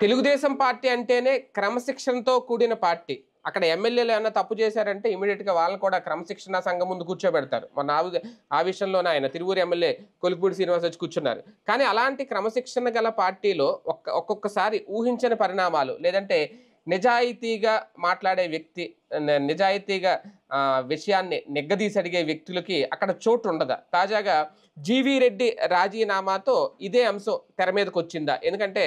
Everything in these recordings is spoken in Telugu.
తెలుగుదేశం పార్టీ అంటేనే క్రమశిక్షణతో కూడిన పార్టీ. అక్కడ ఎమ్మెల్యేలు ఏమైనా తప్పు చేశారంటే ఇమీడియట్‌గా వాళ్ళని కూడా క్రమశిక్షణ సంఘం ముందు కూర్చోబెడతారు. మొన్న ఆ విషయంలోనే ఆయన తిరువూరు ఎమ్మెల్యే కొలుపూడి శ్రీనివాస్ వచ్చి కూర్చున్నారు. కానీ అలాంటి క్రమశిక్షణ గల పార్టీలో ఒక్కొక్కసారి ఊహించని పరిణామాలు లేదంటే నిజాయితీగా మాట్లాడే వ్యక్తి, నిజాయితీగా విషయాన్ని నిగ్గదీసి అడిగే వ్యక్తులకి అక్కడ చోటు ఉండదా? తాజాగా జీవీ రెడ్డి రాజీనామాతో ఇదే అంశం తెర మీదకి వచ్చిందా? ఎందుకంటే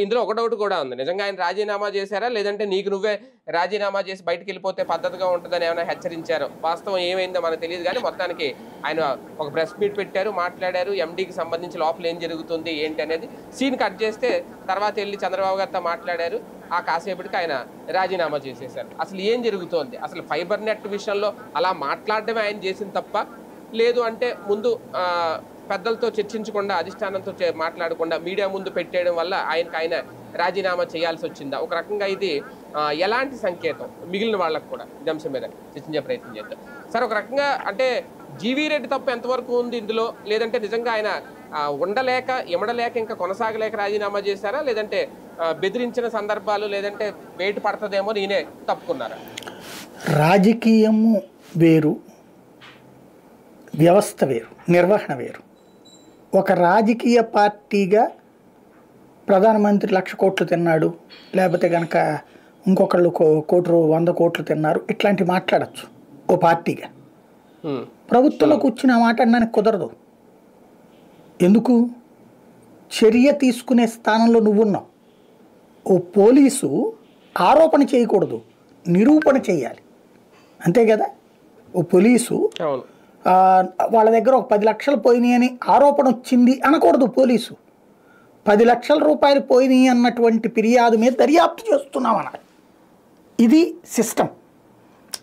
ఇందులో ఒక డౌట్ కూడా ఉంది. నిజంగా ఆయన రాజీనామా చేశారా? లేదంటే నీకు నువ్వే రాజీనామా చేసి బయటకు వెళ్ళిపోతే పద్ధతిగా ఉంటుందని ఏమైనా హెచ్చరించారో? వాస్తవం ఏమైందో మనకు తెలియదు. కానీ మొత్తానికి ఆయన ఒక ప్రెస్ మీట్ పెట్టారు, మాట్లాడారు. ఎండీకి సంబంధించి లోపల ఏం జరుగుతుంది ఏంటి అనేది సీన్ కట్ చేస్తే తర్వాత వెళ్ళి చంద్రబాబు గారితో మాట్లాడారు. ఆ కాసేపటికి ఆయన రాజీనామా చేసేశారు. అసలు ఏం జరుగుతోంది? అసలు ఫైబర్ నెట్ విషయంలో అలా మాట్లాడడమే ఆయన చేసిన తప్ప, లేదు అంటే ముందు పెద్దలతో చర్చించకుండా అధిష్టానంతో మాట్లాడకుండా మీడియా ముందు పెట్టేయడం వల్ల ఆయన రాజీనామా చేయాల్సి వచ్చిందా? ఒక రకంగా ఇది ఎలాంటి సంకేతం మిగిలిన వాళ్ళకు కూడా? ఈ అంశం మీద చర్చించే ప్రయత్నం చేద్దాం సార్. ఒక రకంగా అంటే జీవీ రెడ్డి తప్పు ఎంతవరకు ఉంది ఇందులో? లేదంటే నిజంగా ఆయన ఉండలేక ఇమడలేక ఇంకా కొనసాగలేక రాజీనామా చేశారా? లేదంటే బెదిరించిన సందర్భాలు లేదంటే వేటు పడుతుందేమో నేనే తప్పుకున్నారా? రాజకీయము వేరు, వ్యవస్థ వేరు, నిర్వహణ వేరు. ఒక రాజకీయ పార్టీగా ప్రధానమంత్రి 1,00,000 కోట్లు తిన్నాడు, లేకపోతే కనుక ఇంకొకళ్ళు 100 కోట్లు తిన్నారు, ఇట్లాంటి మాట్లాడచ్చు ఓ పార్టీగా. ప్రభుత్వంలో కూర్చున్న మాట అనడానికి కుదరదు. ఎందుకు? చర్య తీసుకునే స్థానంలో నువ్వున్నావు. ఓ పోలీసు ఆరోపణ చేయకూడదు, నిరూపణ చేయాలి, అంతే కదా. ఓ పోలీసు వాళ్ళ దగ్గర ఒక 10 లక్షలు పోయినాయి అని ఆరోపణ వచ్చింది అనకూడదు. పోలీసు 10 లక్షల రూపాయలు పోయినాయి అన్నటువంటి ఫిర్యాదు మీద దర్యాప్తు చేస్తున్నాం అనాలి. ఇది సిస్టమ్.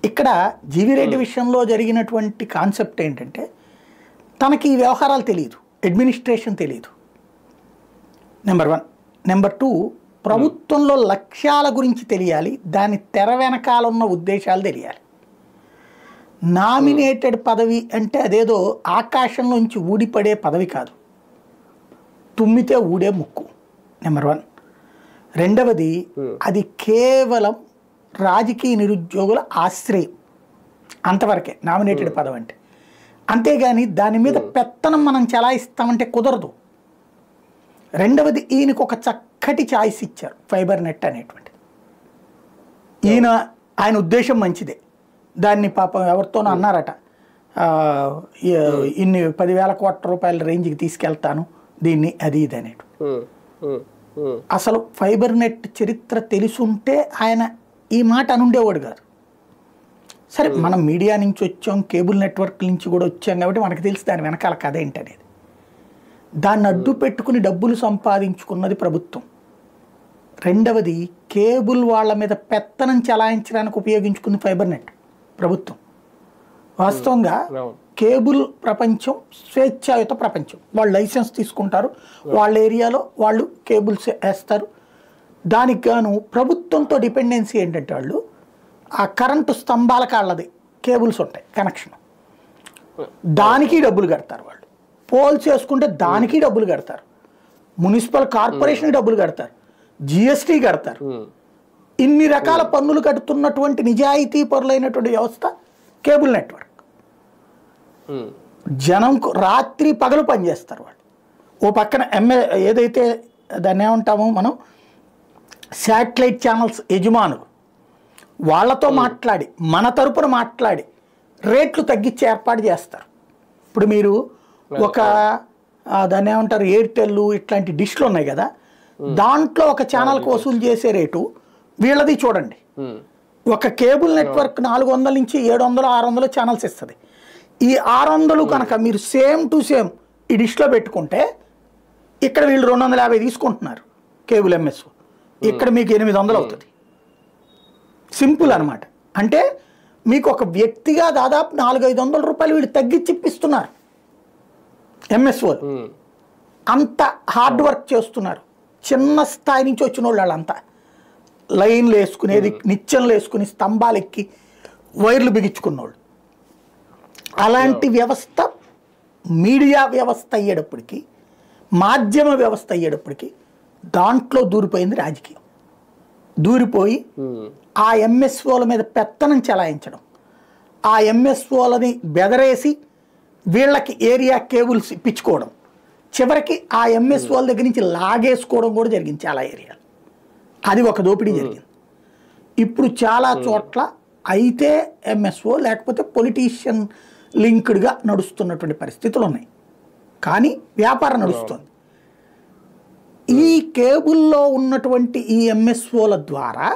ఇక్కడ జీవీ రెడ్డి విషయంలో జరిగినటువంటి కాన్సెప్ట్ ఏంటంటే, తనకి ఈ వ్యవహారాలు తెలియదు, అడ్మినిస్ట్రేషన్ తెలియదు, నెంబర్ 1. నెంబర్ 2, ప్రభుత్వంలో లక్ష్యాల గురించి తెలియాలి, దాని తెర వెనకాల ఉన్న ఉద్దేశాలు తెలియాలి. నామినేటెడ్ పదవి అంటే అదేదో ఆకాశంలోంచి ఊడిపడే పదవి కాదు, తుమ్మితే ఊడే ముక్కు. నెంబర్ 1. రెండవది, అది కేవలం రాజకీయ నిరుద్యోగుల ఆశ్రయం, అంతవరకే నామినేటెడ్ పదవి అంటే. అంతేగాని దాని మీద పెత్తనం మనం చలాయిస్తామంటే కుదరదు. రెండవది, ఈయనకు ఒక చక్కటి ఛాయిస్ ఇచ్చారు, ఫైబర్ నెట్ అనేటువంటిది. ఆయన ఉద్దేశం మంచిదే, దాన్ని పాపం ఎవరితోనో అన్నారట, ఇన్ని 10,000 కోట్ల రూపాయల రేంజ్కి తీసుకెళ్తాను దీన్ని, అది ఇది అనేటు. అసలు ఫైబర్ నెట్ చరిత్ర తెలుసుంటే ఆయన ఈ మాట అనుండేవాడు కాదు. సరే, మనం మీడియా నుంచి వచ్చాం, కేబుల్ నెట్వర్క్ నుంచి కూడా వచ్చాం కాబట్టి మనకు తెలుసు దాని వెనకాల కథ ఏంటనేది. దాన్ని అడ్డు పెట్టుకుని డబ్బులు సంపాదించుకున్నది ప్రభుత్వం. రెండవది, కేబుల్ వాళ్ళ మీద పెత్తనం చలాయించడానికి ఉపయోగించుకుంది ఫైబర్ నెట్ ప్రభుత్వం. వాస్తవంగా కేబుల్ ప్రపంచం స్వేచ్ఛాయుత ప్రపంచం. వాళ్ళు లైసెన్స్ తీసుకుంటారు, వాళ్ళ ఏరియాలో వాళ్ళు కేబుల్స్ వేస్తారు. దానికి గాను ప్రభుత్వంతో డిపెండెన్సీ ఏంటంటే, వాళ్ళు ఆ కరెంటు స్తంభాల కాళ్ళది కేబుల్స్ ఉంటాయి కనెక్షన్, దానికి డబ్బులు కడతారు. వాళ్ళు పోల్స్ వేసుకుంటే దానికి డబ్బులు కడతారు, మున్సిపల్ కార్పొరేషన్కి డబ్బులు కడతారు, జిఎస్టీ కడతారు. ఇన్ని రకాల పన్నులు కడుతున్నటువంటి నిజాయితీ పరులైనటువంటి వ్యవస్థ కేబుల్ నెట్వర్క్. జనంకు రాత్రి పగలు పనిచేస్తారు వాళ్ళు. ఓ పక్కన ఏదైతే దాన్ని ఏమంటామో మనం, శాటిలైట్ ఛానల్స్ యజమానులు, వాళ్ళతో మాట్లాడి మన తరపున మాట్లాడి రేట్లు తగ్గించి ఏర్పాటు చేస్తారు. ఇప్పుడు మీరు ఒక దాన్ని ఏమంటారు, ఎయిర్టెల్ ఇట్లాంటి డిష్లు ఉన్నాయి కదా, దాంట్లో ఒక ఛానల్కి వసూలు చేసే రేటు వీళ్ళది చూడండి. ఒక కేబుల్ నెట్వర్క్ 400 నుంచి 700, 600 ఛానల్స్ ఇస్తుంది. ఈ 600 కనుక మీరు సేమ్ టు సేమ్ ఈ డిష్లో పెట్టుకుంటే ఇక్కడ వీళ్ళు 250 తీసుకుంటున్నారు కేబుల్ ఎంఎస్, ఇక్కడ మీకు 800 అవుతుంది. సింపుల్ అనమాట. అంటే మీకు ఒక వ్యక్తిగా దాదాపు 400-500 రూపాయలు వీళ్ళు తగ్గించి ఇప్పిస్తున్నారు ఎంఎస్ఓలు. అంత హార్డ్ వర్క్ చేస్తున్నారు. చిన్న స్థాయి నుంచి వచ్చిన వాళ్ళంతా లైన్లు వేసుకునేది, నిచ్చెనలు వేసుకుని స్తంభాలు ఎక్కి వైర్లు బిగించుకున్నోళ్ళు. అలాంటి వ్యవస్థ మీడియా వ్యవస్థ అయ్యేటప్పటికీ, మాధ్యమ వ్యవస్థ అయ్యేటప్పటికీ దాంట్లో దూరిపోయింది రాజకీయం. దూరిపోయి ఆ ఎంఎస్ఓల మీద పెత్తనం చెలాయించడం, ఆ ఎంఎస్ఓలని బెదరేసి వీళ్ళకి ఏరియా కేబుల్స్ ఇప్పించుకోవడం, చివరికి ఆ ఎంఎస్ఓల దగ్గర నుంచి లాగేసుకోవడం కూడా జరిగింది చాలా ఏరియాలు. అది ఒక దోపిడీ జరిగింది. ఇప్పుడు చాలా చోట్ల అయితే ఎంఎస్ఓ లేకపోతే పొలిటీషియన్ లింక్డ్గా నడుస్తున్నటువంటి పరిస్థితులు ఉన్నాయి. కానీ వ్యాపారం నడుస్తుంది. ఈ కేబుల్లో ఉన్నటువంటి ఈ ఎంఎస్ఓల ద్వారా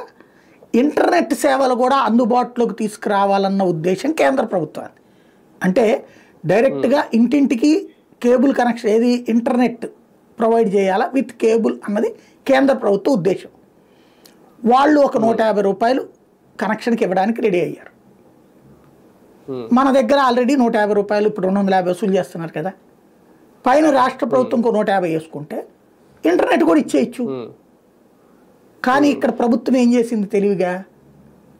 ఇంటర్నెట్ సేవలు కూడా అందుబాటులోకి తీసుకురావాలన్న ఉద్దేశం కేంద్ర ప్రభుత్వాన్ని. అంటే డైరెక్ట్గా ఇంటింటికి కేబుల్ కనెక్షన్ ఏది ఇంటర్నెట్ ప్రొవైడ్ చేయాలా విత్ కేబుల్ అన్నది కేంద్ర ప్రభుత్వ ఉద్దేశం. వాళ్ళు ఒక 150 రూపాయలు కనెక్షన్కి ఇవ్వడానికి రెడీ అయ్యారు. మన దగ్గర ఆల్రెడీ 150 రూపాయలు ఇప్పుడు 250 వసూలు చేస్తున్నారు కదా. పైన రాష్ట్ర ప్రభుత్వం 150 వేసుకుంటే ఇంటర్నెట్ కూడా ఇచ్చేయచ్చు. కానీ ఇక్కడ ప్రభుత్వం ఏం చేసింది తెలివిగా,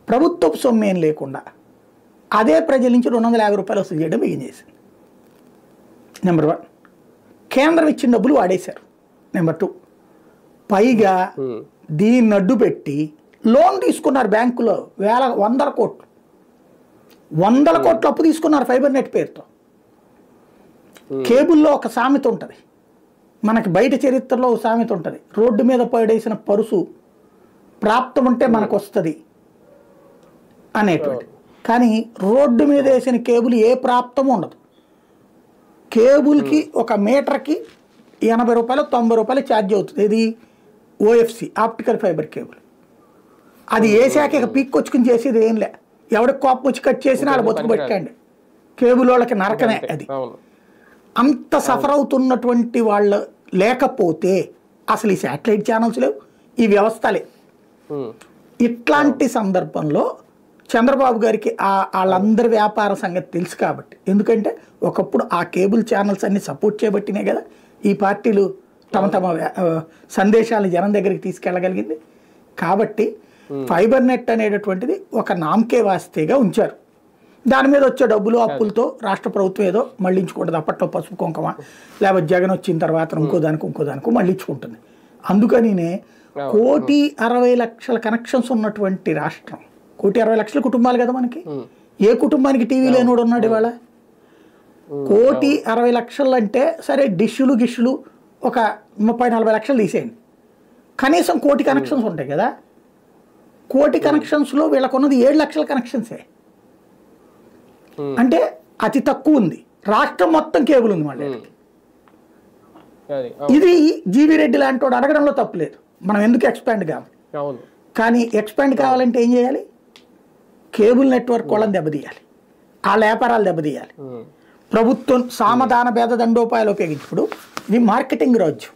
ప్రభుత్వపు సొమ్ము ఏం లేకుండా అదే ప్రజల నుంచి 250 రూపాయలు వసూలు చేయడం బిగిన్ చేసింది. నెంబర్ 1, కేంద్రం ఇచ్చిన డబ్బులు వాడేశారు. నెంబర్ 2, పైగా దీన్ని అడ్డు పెట్టి లోన్ తీసుకున్నారు బ్యాంకులో, వందల కోట్లు అప్పు తీసుకున్నారు ఫైబర్ నెట్ పేరుతో. కేబుల్లో ఒక సామెత ఉంటుంది, మనకి బయట చరిత్రలో ఒక సామెత ఉంటుంది, రోడ్డు మీద పడేసిన పరుసు ప్రాప్తం ఉంటే మనకు వస్తుంది అనేటువంటి. కానీ రోడ్డు మీద వేసిన కేబుల్ ఏ ప్రాప్తము ఉండదు. కేబుల్కి ఒక మీటర్కి 80 రూపాయలు 90 రూపాయలు ఛార్జ్ అవుతుంది. ఇది ఓఎఫ్సి ఆప్టికల్ ఫైబర్ కేబుల్. అది వేసాక ఇక పీక్కొచ్చుకుని చేసేది ఏం లే, ఎవరికి కోపం వచ్చి కట్ చేసినా వాళ్ళు బతుకు పెట్టండి. కేబుల్ వాళ్ళకి నరకనే. అది అంత సఫర్ అవుతున్నటువంటి వాళ్ళు లేకపోతే అసలు ఈ శాటిలైట్ ఛానల్స్ లేవు, ఈ వ్యవస్థ లేవు. ఇట్లాంటి సందర్భంలో చంద్రబాబు గారికి వాళ్ళందరి వ్యాపార సంగతి తెలుసు కాబట్టి, ఎందుకంటే ఒకప్పుడు ఆ కేబుల్ ఛానల్స్ అన్ని సపోర్ట్ చేయబట్టినే కదా ఈ పార్టీలు తమ సందేశాలను జనం దగ్గరికి తీసుకెళ్ళగలిగింది. కాబట్టి ఫైబర్ నెట్ అనేటటువంటిది ఒక నామకే వాస్తేగా ఉంచారు. దాని మీద వచ్చే డబ్బులు అప్పులతో రాష్ట్ర ప్రభుత్వం ఏదో మళ్ళించుకుంటుంది. అప్పట్లో పసుపు కుంకుమ లేకపోతే జగన్ వచ్చిన తర్వాత ఇంకో దానికో మళ్ళించుకుంటుంది. అందుకనినే 1,60,00,000 కనెక్షన్స్ ఉన్నటువంటి రాష్ట్రం, 1,60,00,000 కుటుంబాలు కదా మనకి. ఏ కుటుంబానికి టీవీ లేనోడు ఉన్నాడు ఇవాళ? 1,60,00,000 అంటే సరే గిష్యులు ఒక 30-40 లక్షలు తీసేయండి, కనీసం 1,00,000 కనెక్షన్స్ ఉంటాయి కదా. 1,00,000 కనెక్షన్స్లో వీళ్ళకున్నది 7 లక్షల కనెక్షన్సే. అంటే అతి తక్కువ ఉంది. రాష్ట్రం మొత్తం కేబుల్ ఉంది మళ్ళీ. ఇది జీవీ రెడ్డి లాంటి వాడు అడగడంలో తప్పులేదు. మనం ఎందుకు ఎక్స్పాండ్ కావాలి, కానీ ఎక్స్పాండ్ కావాలంటే ఏం చేయాలి? కేబుల్ నెట్వర్క్ వాళ్ళని దెబ్బతీయాలి, ఆ వ్యాపారాలు దెబ్బతీయాలి. ప్రభుత్వం సామధాన భేద దండోపాయాలు ఉపయోగించుడు. ఇది మార్కెటింగ్ రాజ్యం.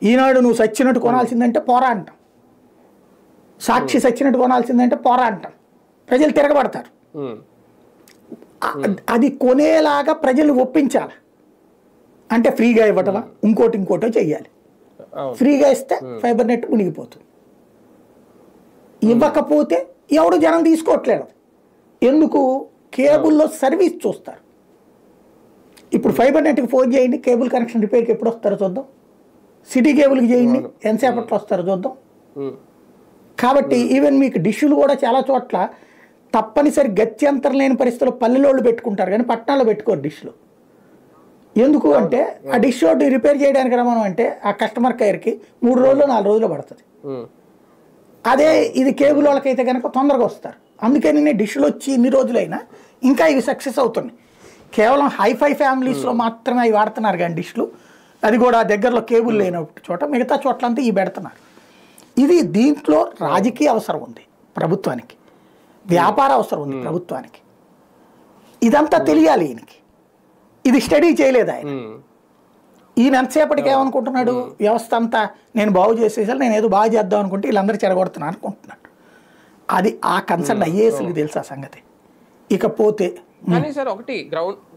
ఈనాడు నువ్వు సచ్చినట్టు కొనాల్సిందంటే పోరా అంటాం, సాక్షి సచ్చినట్టు కొనాల్సిందంటే పోరా అంటాం. ప్రజలు తిరగబడతారు. అది కొనేలాగా ప్రజలు ఒప్పించాలి. అంటే ఫ్రీగా ఇవ్వటమా, ఇంకోటో చెయ్యాలి. ఫ్రీగా ఇస్తే ఫైబర్ నెట్ మునిగిపోతుంది. ఇవ్వకపోతే ఎవడు జనం తీసుకోవట్లేదు. ఎందుకు? కేబుల్లో సర్వీస్ చూస్తారు. ఇప్పుడు ఫైబర్ నెట్కి ఫోన్ చేయండి, కేబుల్ కనెక్షన్ రిపేర్కి ఎప్పుడు వస్తారో చూద్దాం. సిటీ కేబుల్కి చేయండి, ఎంతసేపట్లో వస్తారో చూద్దాం. కాబట్టి ఈవెన్ మీకు డిష్లు కూడా చాలా చోట్ల తప్పనిసరి గత్యంతరం లేని పరిస్థితుల్లో పల్లెలోళ్ళు పెట్టుకుంటారు, కానీ పట్టణాల్లో పెట్టుకోరు డిష్లు. ఎందుకు అంటే ఆ డిష్ ఒకటి రిపేర్ చేయడానికి రమ్మను అంటే ఆ కస్టమర్ కేర్కి 3 రోజులు 4 రోజులు పడుతుంది. అదే ఇది కేబుల్ వాళ్ళకైతే కనుక తొందరగా వస్తారు. అందుకని డిష్లు వచ్చి ఇన్ని రోజులైనా ఇంకా ఇవి సక్సెస్ అవుతున్నాయి. కేవలం హైఫై ఫ్యామిలీస్లో మాత్రమే అవి వాడుతున్నారు కానీ డిష్లు, అది కూడా దగ్గరలో కేబుల్ లేని చోట, మిగతా చోట్లంతా ఇవి పెడుతున్నారు. ఇది దీంట్లో రాజకీయ అవసరం ఉంది ప్రభుత్వానికి, వ్యాపార అవసరం ఉంది ప్రభుత్వానికి. ఇదంతా తెలియాలి ఈయనకి. ఇది స్టడీ చేయలేదు ఆయన. ఈయన ఎంతసేపటికి ఏమనుకుంటున్నాడు, వ్యవస్థ అంతా నేను బాగు చేసేసాను, నేను ఏదో బాగు చేద్దాం అనుకుంటే వీళ్ళందరూ చెడగొడుతున్నాను అనుకుంటున్నాడు. అది ఆ కన్సర్న్ ఐఏఎస్కి తెలుసు ఆ సంగతి. ఇకపోతే కానీ సార్ ఒకటి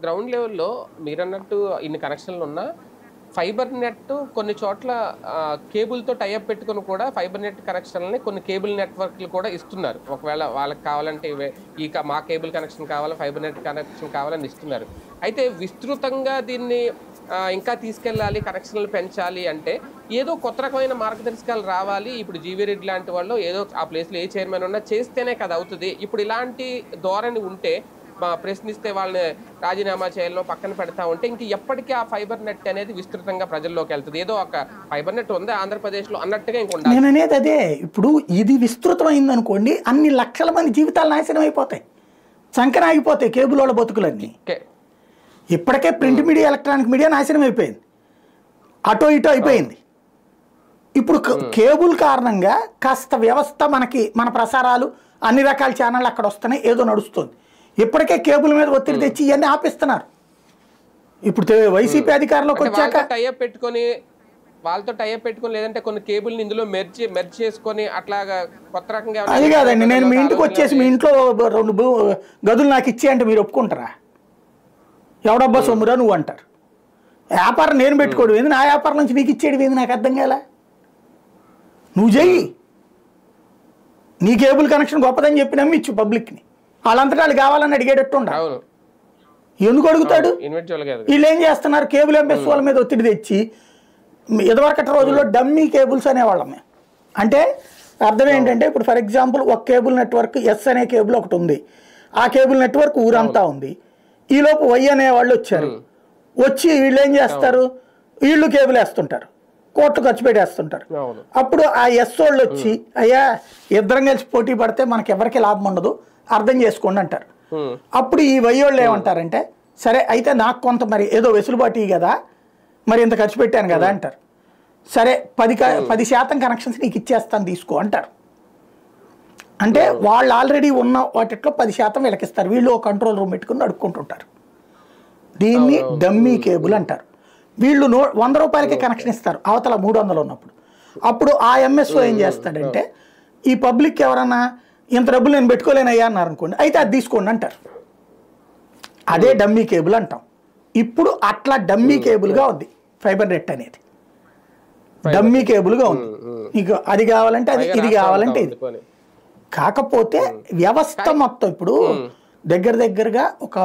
గ్రౌండ్ లెవెల్లో మీరు అన్నట్టు ఇన్ని కనెక్షన్లు ఉన్నా ఫైబర్ నెట్ కొన్ని చోట్ల కేబుల్తో టైఅప్ పెట్టుకుని కూడా ఫైబర్ నెట్ కనెక్షన్లని కొన్ని కేబుల్ నెట్వర్క్లు కూడా ఇస్తున్నారు. ఒకవేళ వాళ్ళకి కావాలంటే మా కేబుల్ కనెక్షన్ కావాలా, ఫైబర్ నెట్ కనెక్షన్ కావాలని ఇస్తున్నారు. అయితే విస్తృతంగా దీన్ని ఇంకా తీసుకెళ్ళాలి, కనెక్షన్లు పెంచాలి అంటే ఏదో కొత్త రకమైన మార్గదర్శకాలు రావాలి. ఇప్పుడు జీవీ రెడ్డి లాంటి వాళ్ళు ఏదో ఆ ప్లేస్లో ఏ చైర్మన్ ఉన్నా చేస్తేనే కదా అవుతుంది. ఇప్పుడు ఇలాంటి ధోరణి ఉంటే ప్రశ్నిస్తే వాళ్ళని రాజీనామా చేయాలో పక్కన పెడతా ఉంటే ఇంక ఎప్పటికీ ఆ ఫైబర్ నెట్ అనేది విస్తృతంగా ప్రజల్లోకి వెళ్తుంది. ఏదో ఒక ఫైబర్ నెట్ ఉంది ఆంధ్రప్రదేశ్లో అన్నట్టుగా ఇంకొండాలి. నేను అనేది అదే, ఇప్పుడు ఇది విస్తృతమైంది అనుకోండి, అన్ని లక్షల మంది జీవితాలు నాశనం అయిపోతాయి, సంకన ఆగిపోతాయి కేబుల్ వాళ్ళ బతుకులన్నీ. ఇప్పటికే ప్రింట్ మీడియా ఎలక్ట్రానిక్ మీడియా నాశనం అయిపోయింది, అటో ఇటో అయిపోయింది. ఇప్పుడు కేబుల్ కారణంగా కాస్త వ్యవస్థ మనకి మన ప్రసారాలు అన్ని రకాల ఛానళ్ళు అక్కడ వస్తున్నాయి, ఏదో నడుస్తుంది. ఇప్పటికే కేబుల్ మీద ఒత్తిడి తెచ్చి ఇవన్నీ ఆపిస్తున్నారు. ఇప్పుడు వైసీపీ అధికారంలోకి వచ్చాక టైఅప్ పెట్టుకొని వాళ్ళతో టైఅప్ పెట్టుకొని లేదంటే కొన్ని కేబుల్ని ఇందులో మెర్జ్ చేసుకొని అట్లాగా కొత్త రకంగా. అది కాదండి, నేను మీ ఇంటికి వచ్చేసి మీ ఇంట్లో 2 గదులు నాకు ఇచ్చే అంటే మీరు ఒప్పుకుంటారా? ఎవడబ్బా సొమ్మురా నువ్వు అంటారు. వ్యాపారం నేను పెట్టుకోవడం ఏంది, నా వ్యాపారం నుంచి నీకు ఇచ్చేది ఏంది, నాకు అర్థం కాలే. నువ్వు చెయ్యి, నీ కేబుల్ కనెక్షన్ గొప్పదని చెప్పి నమ్మి ఇచ్చు పబ్లిక్ని. వాళ్ళంతటా వాళ్ళు కావాలని అడిగేటట్టు ఉండాలి. ఎందుకు అడుగుతాడు? వీళ్ళు ఏం చేస్తున్నారు, కేబుల్ ఎంఎస్ వాళ్ళ మీద ఒత్తిడి తెచ్చి ఇదివరకటి రోజుల్లో డమ్మీ కేబుల్స్ అనేవాళ్ళం. అంటే అర్థం ఏంటంటే, ఇప్పుడు ఫర్ ఎగ్జాంపుల్ ఒక కేబుల్ నెట్వర్క్ ఎస్ అనే కేబుల్ ఒకటి ఉంది, ఆ కేబుల్ నెట్వర్క్ ఊరంతా ఉంది. ఈలోపు వై అనే వాళ్ళు వచ్చారు, వచ్చి వీళ్ళు ఏం చేస్తారు, వీళ్ళు కేబుల్ వేస్తుంటారు, కోట్లు ఖర్చు పెట్టేస్తుంటారు. అప్పుడు ఆ ఎస్ వాళ్ళు వచ్చి అయ్యా ఇద్దరం కలిసి పోటీ పడితే మనకి ఎవరికి లాభం ఉండదు, అర్థం చేసుకోండి అంటారు. అప్పుడు ఈ వై వాళ్ళు ఏమంటారంటే, సరే అయితే నాకు కొంత మరి ఏదో వెసులుబాటు కదా, మరి ఇంత ఖర్చు పెట్టాను కదా అంటారు. సరే 10% కనెక్షన్స్ నీకు ఇచ్చేస్తాను తీసుకో అంటారు. అంటే వాళ్ళు ఆల్రెడీ ఉన్న వాటిలో 10% వీళ్ళకిస్తారు. వీళ్ళు ఒక కంట్రోల్ రూమ్ పెట్టుకుని నడుపుకుంటుంటారు. దీన్ని డమ్మీ కేబుల్ అంటారు. వీళ్ళు 100 రూపాయలకే కనెక్షన్ ఇస్తారు, అవతల 300 ఉన్నప్పుడు. అప్పుడు ఆ ఎంఎస్ఓ ఏం చేస్తాడంటే, ఈ పబ్లిక్ ఎవరన్నా ఇంత డబ్బులు నేను పెట్టుకోలేనయ్యా అన్నారు అనుకోండి, అయితే అది తీసుకోండి అంటారు. అదే డమ్మీ కేబుల్ అంటాం. ఇప్పుడు అట్లా డమ్మీ కేబుల్గా ఉంది ఫైబర్ నెట్ అనేది, డమ్మీ కేబుల్గా ఉంది. నీకు అది కావాలంటే అది, ఇది కావాలంటే ఇది. కాకపోతే వ్యవస్థ మొత్తం ఇప్పుడు దగ్గరగా ఒక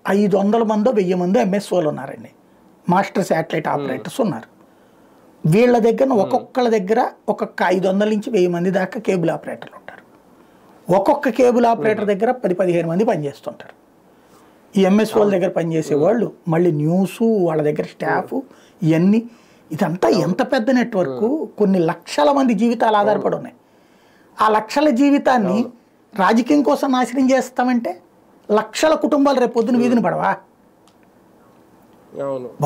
500 మందో 1000 మందో ఎంఎస్ఓలు ఉన్నారండి, మాస్టర్ శాటిలైట్ ఆపరేటర్స్ ఉన్నారు. వీళ్ళ దగ్గర ఒక్కొక్కళ్ళ దగ్గర ఒక్కొక్క 500 నుంచి 1000 మంది దాకా కేబుల్ ఆపరేటర్లు ఉంటారు. ఒక్కొక్క కేబుల్ ఆపరేటర్ దగ్గర 10-15 మంది పనిచేస్తుంటారు. ఈ ఎంఎస్ఓల దగ్గర పనిచేసే వాళ్ళు, మళ్ళీ న్యూసు, వాళ్ళ దగ్గర స్టాఫ్, ఇవన్నీ, ఇదంతా ఎంత పెద్ద నెట్వర్క్. కొన్ని లక్షల మంది జీవితాలు ఆధారపడి ఉన్నాయి. ఆ లక్షల జీవితాన్ని రాజకీయం కోసం నాశనం చేస్తామంటే లక్షల కుటుంబాలు రేపు పొద్దున వీధిని పడవా?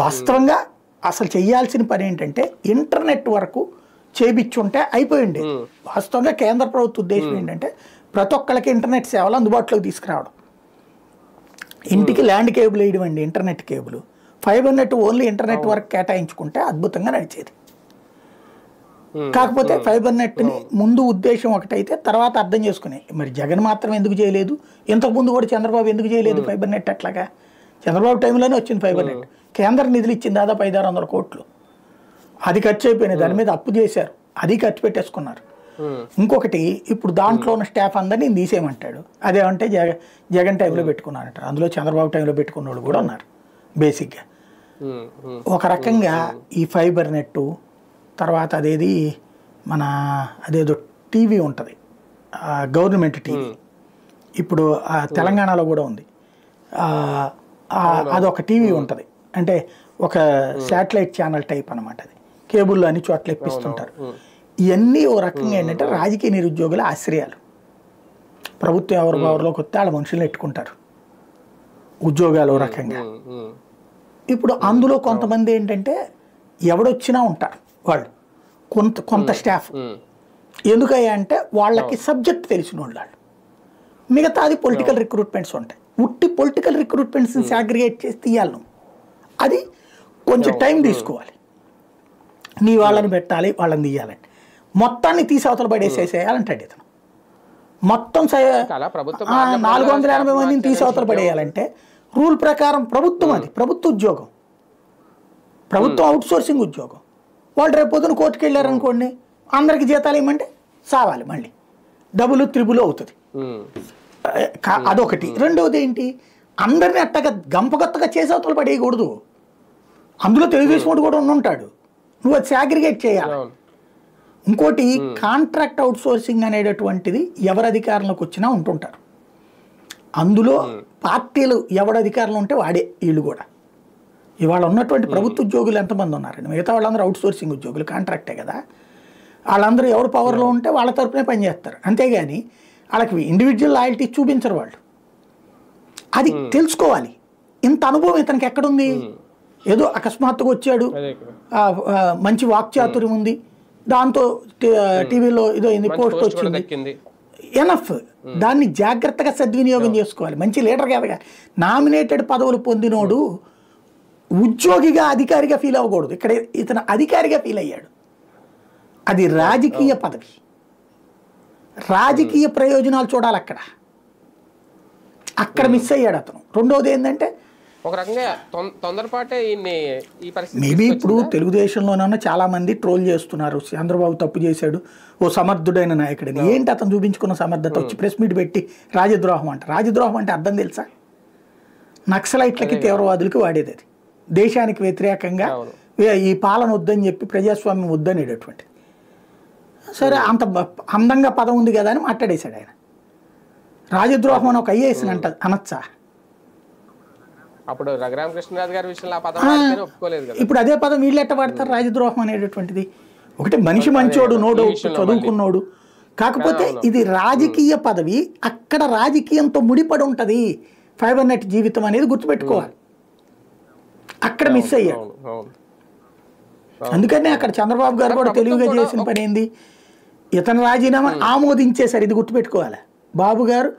వాస్తవంగా అసలు చేయాల్సిన పని ఏంటంటే, ఇంటర్నెట్ వరకు చేయించుంటే అయిపోయింది. వాస్తవంగా కేంద్ర ప్రభుత్వ ఉద్దేశం ఏంటంటే, ప్రతి ఒక్కళ్ళకి ఇంటర్నెట్ సేవలు అందుబాటులోకి తీసుకురావడం. ఇంటికి ల్యాండ్ కేబుల్ వేయడం అండి internet cable. Fibre net only internet వరకు కేటాయించుకుంటే అద్భుతంగా నడిచేది. కాకపోతే ఫైబర్ నెట్ని ముందు ఉద్దేశం ఒకటైతే తర్వాత అర్థం చేసుకునే, మరి జగన్ మాత్రం ఎందుకు చేయలేదు, ఇంతకుముందు కూడా చంద్రబాబు ఎందుకు చేయలేదు ఫైబర్ నెట్? అట్లాగా చంద్రబాబు టైంలోనే వచ్చింది ఫైబర్ నెట్. కేంద్ర నిధులు ఇచ్చింది దాదాపు 500-600 కోట్లు. అది ఖర్చు అయిపోయినాయి, దాని మీద అప్పు చేశారు, అది ఖర్చు పెట్టేసుకున్నారు. ఇంకొకటి, ఇప్పుడు దాంట్లో ఉన్న స్టాఫ్ అందరినీ తీసేయమంటాడు. అదేమంటే జగన్ టైంలో పెట్టుకున్నారంటారు. అందులో చంద్రబాబు టైంలో పెట్టుకున్న వాళ్ళు కూడా ఉన్నారు. బేసిక్గా ఒక రకంగా ఈ ఫైబర్ నెట్టు తర్వాత అదేది మన అదేదో టీవీ ఉంటుంది, గవర్నమెంట్ టీవీ, ఇప్పుడు తెలంగాణలో కూడా ఉంది. అదొక టీవీ ఉంటుంది, అంటే ఒక శాటిలైట్ ఛానల్ టైప్ అనమాట. అది కేబుల్లో అన్ని చోట్ల ఇప్పిస్తుంటారు. ఇవన్నీ ఓ రకంగా ఏంటంటే రాజకీయ నిరుద్యోగుల ఆశ్రయాలు. ప్రభుత్వం ఎవరిలోకి వస్తే వాళ్ళ మనుషులను ఎట్టుకుంటారు, ఉద్యోగాలు ఓ రకంగా. ఇప్పుడు అందులో కొంతమంది ఏంటంటే ఎవడొచ్చినా ఉంటారు వాళ్ళు, కొంత స్టాఫ్. ఎందుకయ్యా అంటే వాళ్ళకి సబ్జెక్ట్ తెలిసిన వాళ్ళు. మిగతాది పొలిటికల్ రిక్రూట్మెంట్స్ ఉంటాయి. ఉట్టి పొలిటికల్ రిక్రూట్మెంట్స్ని సాగ్రిగేట్ చేసి తీయాలి. అది కొంచెం టైం తీసుకోవాలి. నీ వాళ్ళని పెట్టాలి, వాళ్ళని తీయాలంటే మొత్తాన్ని తీసి అవతల పడేసేసేయాలంటాడు ఇతను. మొత్తం 480 మందిని తీసి అవతల పడేయాలంటే రూల్ ప్రకారం ప్రభుత్వం, అది ప్రభుత్వ ఉద్యోగం, ప్రభుత్వం అవుట్ సోర్సింగ్ ఉద్యోగం. వాళ్ళు రేపు పొద్దున కోర్టుకు వెళ్ళారనుకోండి, అందరికి జీతాలు ఇవ్వమంటే సావాలి, మళ్ళీ డబుల్ త్రిబుల్ అవుతుంది. అదొకటి. రెండవది ఏంటి, అందరినీ అట్టగా గంపగొత్తగా చేసి అవతల పడేయకూడదు. అందులో తెలుగుదేశం వాడు కూడా ఉంటాడు. నువ్వు అది సాగ్రిగేట్ చేయాలి. ఇంకోటి కాంట్రాక్ట్ అవుట్ సోర్సింగ్ అనేటటువంటిది ఎవరి అధికారంలోకి వచ్చినా ఉంటుంటారు. అందులో పార్టీలు ఎవరి అధికారంలో ఉంటే వాడే. వీళ్ళు కూడా ఇవాళ ఉన్నటువంటి ప్రభుత్వ ఉద్యోగులు ఎంతమంది ఉన్నారండి? మిగతా వాళ్ళందరూ అవుట్ సోర్సింగ్ ఉద్యోగులు, కాంట్రాక్టే కదా. వాళ్ళందరూ ఎవరు పవర్లో ఉంటే వాళ్ళ తరపునే పనిచేస్తారు. అంతేగాని వాళ్ళకి ఇండివిజువల్ లాయల్టీ చూపించరు వాళ్ళు. అది తెలుసుకోవాలి. ఇంత అనుభవం ఇతనికి ఎక్కడుంది? ఏదో అకస్మాత్తుగా వచ్చాడు, మంచి వాక్చాతుర్యం ఉంది, దాంతో టీవీలో ఏదో పోస్ట్ వచ్చింది, ఎనఫ్. దాన్ని జాగ్రత్తగా సద్వినియోగం చేసుకోవాలి. మంచి లీడర్ కాదుగా. నామినేటెడ్ పదవులు పొందినోడు ఉద్యోగిగా అధికారిగా ఫీల్ అవ్వకూడదు. ఇక్కడ ఇతను అధికారిగా ఫీల్ అయ్యాడు. అది రాజకీయ పదవి, రాజకీయ ప్రయోజనాలు చూడాలి అక్కడ మిస్ అయ్యాడు అతను. రెండోది ఏంటంటే ఒక రకంగా తొందరపాటే ఈ పరిస్థితి. మేబీ ఇప్పుడు తెలుగుదేశంలోనే చాలా మంది ట్రోల్ చేస్తున్నారు, చంద్రబాబు తప్పు చేశాడు, ఓ సమర్థుడైన నాయకుడిని. ఏంటి అతను చూపించుకున్న సమర్థత? వచ్చి ప్రెస్ మీట్ పెట్టి రాజద్రోహం అంట. రాజద్రోహం అంటే అర్థం తెలుసా? నక్సలైట్లకి, తీవ్రవాదులకి వాడేది అది. దేశానికి వ్యతిరేకంగా ఈ పాలన వద్దని చెప్పి ప్రజాస్వామ్యం వద్దనేటటువంటి. సరే, అంత అందంగా పదం ఉంది కదా అని మాట్లాడేశాడు ఆయన. రాజద్రోహం అని ఒక ఐఏఎస్ అనొచ్చా? అప్పుడు రఘురామకృష్ణరాజు గారి విషయంలో ఆ పదం ఒప్పుకోలేదు కదా. ఇప్పుడు అదే పదం వీళ్ళు ఎట్ట వాడతారు? రాజద్రోహం అనేటటువంటిది. ఒకటి మనిషి మంచోడు, నోడు చదువుకున్నోడు, కాకపోతే ఇది రాజకీయ పదవి. అక్కడ రాజకీయంతో ముడిపడి ఉంటుంది ఫైబర్ నెట్ జీవితం అనేది గుర్తుపెట్టుకోవాలి. అక్కడ మిస్ అయ్యాడు. అందుకని అక్కడ చంద్రబాబు గారు కూడా తెలివిగా చేసిన పని ఏంది? ఇతను రాజీనామా ఆమోదించేశారు. ఇది గుర్తుపెట్టుకోవాలి. బాబు గారు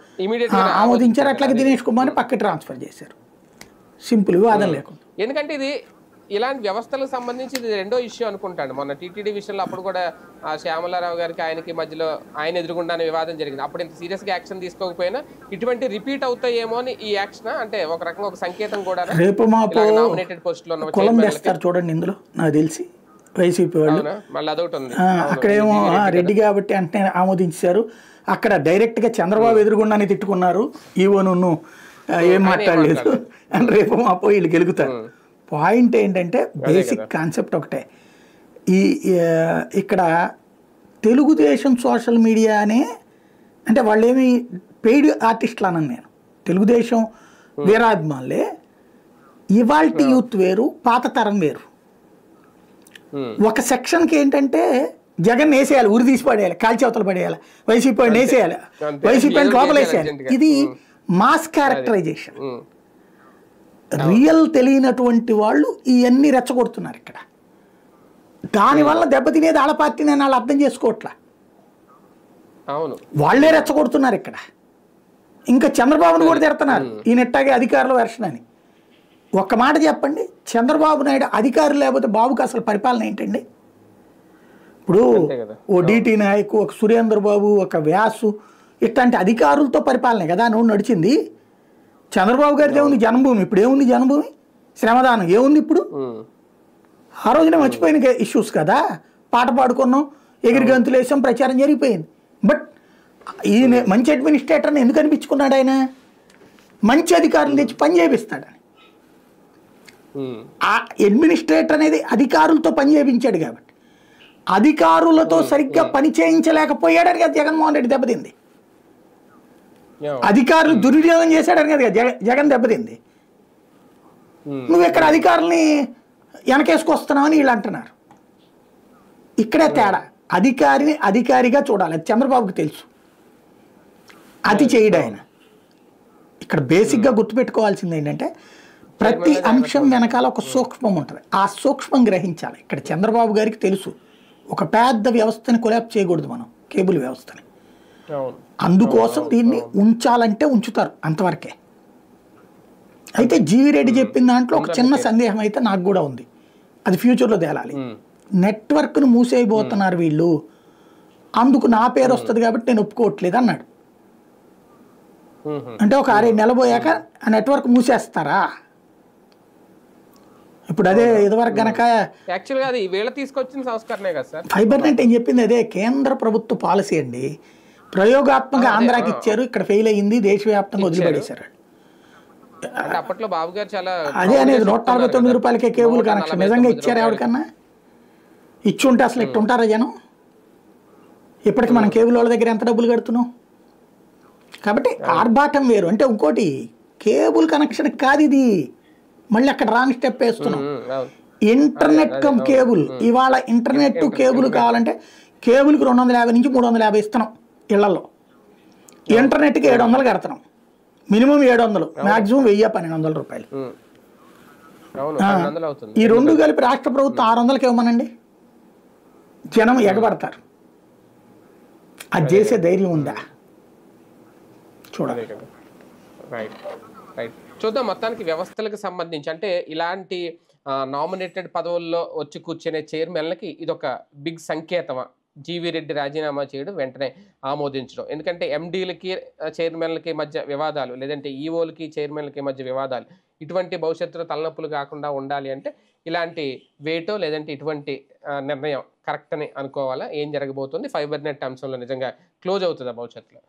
ఆమోదించారు, అట్లాగే దినేష్ కుమార్ని పక్కకి ట్రాన్స్ఫర్ చేశారు. సింపుల్, వివాదం లేకుండా. ఎందుకంటే ఇది ఇలాంటి వ్యవస్థలకు సంబంధించి ఇది రెండో ఇష్యూ అనుకుంటాను. మొన్న టీటీడీ విషయంలో అప్పుడు కూడా ఆ శ్యామలారావు గారికి ఆయనకి మధ్యలో ఆయన ఎదురుగుండానే వివాదం జరిగింది. అప్పుడు ఇంత సీరియస్గా యాక్షన్ తీసుకోకపోయినా ఇటువంటి రిపీట్ అవుతాయేమో అని ఈ యాక్షన్ అంటే ఒక రకంగా ఒక సంకేతం కూడా. రేపు నామినేటెడ్ పోస్టులో కులం వేస్తారు చూడండి ఇందులో, నాకు తెలిసి వైసీపీ వాళ్ళు. మళ్ళీ అదొకటి ఉంది. అక్కడేమో రెడ్డి కాబట్టి అంటే ఆమోదించారు, అక్కడ డైరెక్ట్ గా చంద్రబాబు ఎదురుగుండానే తిట్టుకున్నారు. ఈవోను ఏం మాట్లాడలేదు అని రేపు మాపో వీళ్ళు గెలుగుతారు. పాయింట్ ఏంటంటే బేసిక్ కాన్సెప్ట్ ఒకటే. ఇక్కడ తెలుగుదేశం సోషల్ మీడియానే అంటే వాళ్ళు ఏమి పెయిడ్ ఆర్టిస్టులు అన్నాను నేను. తెలుగుదేశం వీరాభిమానులే. ఇవాల్టి యూత్ వేరు, పాత తరం వేరు. ఒక సెక్షన్కి ఏంటంటే జగన్ వేసేయాలి, ఉరి తీసి పడేయాలి, కాల్చేవతలు పడేయాలి, వైసీపీ వేసేయాలి, వైసీపీ లోపల వేసేయాలి. ఇది మాస్ క్యారెక్టరైజేషన్. రియల్ తెలియనటువంటి వాళ్ళు ఇవన్నీ రెచ్చగొడుతున్నారు ఇక్కడ. దానివల్ల దెబ్బతినేది ఆళ్ళ పార్టీని అని వాళ్ళు అర్థం చేసుకోవట్లా. వాళ్లే రెచ్చగొడుతున్నారు ఇక్కడ. ఇంకా చంద్రబాబును కూడా తిడుతున్నారు, ఈయన ఎట్టాగే అధికారుల వెర్షన్ అని. ఒక్క మాట చెప్పండి, చంద్రబాబు నాయుడు అధికారులు లేకపోతే బాబుకి అసలు పరిపాలన ఏంటండి? ఇప్పుడు ఓ డిటి నాయక్, ఒక సురేంద్ర బాబు, ఒక వ్యాసు, ఇట్లాంటి అధికారులతో పరిపాలనే కదా నువ్వు నడిచింది. చంద్రబాబు గారిది ఏముంది? జన్మభూమి. ఇప్పుడు ఏముంది? జన్మభూమి, శ్రమదానం ఏముంది ఇప్పుడు? ఆ రోజున మర్చిపోయిన ఇష్యూస్ కదా. పాట పాడుకున్నాం, ఎగిరి గంతులు వేసాం, ప్రచారం జరిగిపోయింది. బట్ ఈయన మంచి అడ్మినిస్ట్రేటర్ని ఎందుకు అనిపించుకున్నాడు? ఆయన మంచి అధికారులు తెచ్చి పని చేపిస్తాడని. ఆ అడ్మినిస్ట్రేటర్ అనేది అధికారులతో పని చేయించాడు కాబట్టి, అధికారులతో సరిగ్గా పని చేయించలేకపోయాడని కదా జగన్మోహన్ రెడ్డి దెబ్బతింది. అధికారులు దుర్వినియోగం చేశాడని కదా జగన్ దెబ్బతింది. నువ్వు ఇక్కడ అధికారుల్ని వెనకేసుకొస్తున్నావని వీళ్ళు అంటున్నారు. ఇక్కడే తేడా. అధికారిని అధికారిగా చూడాలి, అది చంద్రబాబుకి తెలుసు. అది చేయడు ఆయన. ఇక్కడ బేసిక్గా గుర్తుపెట్టుకోవాల్సింది ఏంటంటే ప్రతి అంశం వెనకాల ఒక సూక్ష్మం ఉంటుంది. ఆ సూక్ష్మం గ్రహించాలి. ఇక్కడ చంద్రబాబు గారికి తెలుసు, ఒక పెద్ద వ్యవస్థని కొలాప్స్ చేయకూడదు మనం, కేబుల్ వ్యవస్థని. అందుకోసం దీన్ని ఉంచాలంటే ఉంచుతారు, అంతవరకే. అయితే జీవిరెడ్డి చెప్పిన దాంట్లో ఒక చిన్న సందేహం అయితే నాకు కూడా ఉంది, అది ఫ్యూచర్లో తేలాలి. నెట్వర్క్ను మూసేయబోతున్నారు వీళ్ళు, అందుకు నా పేరు వస్తుంది కాబట్టి నేను ఒప్పుకోవట్లేదు అన్నాడు. అంటే ఒక 6-7 నెలలు పోయాక ఆ నెట్వర్క్ మూసేస్తారా? ఇప్పుడు అదే ఇదివరకు గనక యాక్చువల్గా అది వీళ్ళ తీసుకొచ్చిన సంస్కరణే కదా సార్. ఫైబర్ నెట్ ఏం చెప్పింది అదే కేంద్ర ప్రభుత్వ పాలసీ అండి. ప్రయోగాత్మక ఆంధ్రాకి ఇచ్చారు, ఇక్కడ ఫెయిల్ అయ్యింది, దేశవ్యాప్తంగా వదిలిపడేశారు. అంటే అప్పట్లో బాబు గారు చాలా అదే అనేది proud గా చెప్తున్నారు 149 కదా. రూపాయలకే కేబుల్ కనెక్షన్ నిజంగా 149 ఇచ్చారు రూపాయలకి. ఎవరికన్నా? ఇచ్చి ఉంటే అసలు ఇట్టు ఉంటారా జనం? ఇప్పటికి మనం కేబుల్ వాళ్ళ దగ్గర ఎంత డబ్బులు కడుతున్నాం? కాబట్టి ఆర్భాటం వేరు. అంటే ఇంకోటి కేబుల్ కనెక్షన్ కాదు ఇది, మళ్ళీ అక్కడ రాంగ్ స్టెప్ వేస్తున్నాం. అవును. Internet come cable. ఇవాళ ఇంటర్నెట్ కేబుల్ కావాలంటే కేబుల్కి 250 నుంచి 350 ఇస్తున్నాం ఇళ్లలో, ఇంటర్నెట్కి 700 కడుతున్నాం. మినిమం 700, మాక్సిమం 1000-1200 రూపాయలు. అవును 1200 అవుతుంది. ఈ రెండు కలిపి రాష్ట్ర ప్రభుత్వం 600కి ఇవ్వమనండి, జనం ఎగబడతారు. అది చేసే ధైర్యం ఉందా చూడాలి. Right right. చూద్దాం మొత్తానికి వ్యవస్థలకు సంబంధించి అంటే ఇలాంటి నామినేటెడ్ పదవుల్లో వచ్చి కూర్చునే చైర్మన్లకి ఇదొక బిగ్ సంకేతమా? జీవీ రెడ్డి రాజీనామా చేయడం, వెంటనే ఆమోదించడం. ఎందుకంటే ఎండీలకి చైర్మన్లకి మధ్య వివాదాలు, లేదంటే ఈఓలకి చైర్మన్లకి మధ్య వివాదాలు, ఇటువంటి భవిష్యత్తులో తలనొప్పులు కాకుండా ఉండాలి అంటే ఇలాంటి వేటో లేదంటే ఇటువంటి నిర్ణయం కరెక్ట్ అని అనుకోవాలా? ఏం జరగబోతుంది? ఫైబర్ నెట్ అంశంలో నిజంగా క్లోజ్ అవుతుందా భవిష్యత్తులో?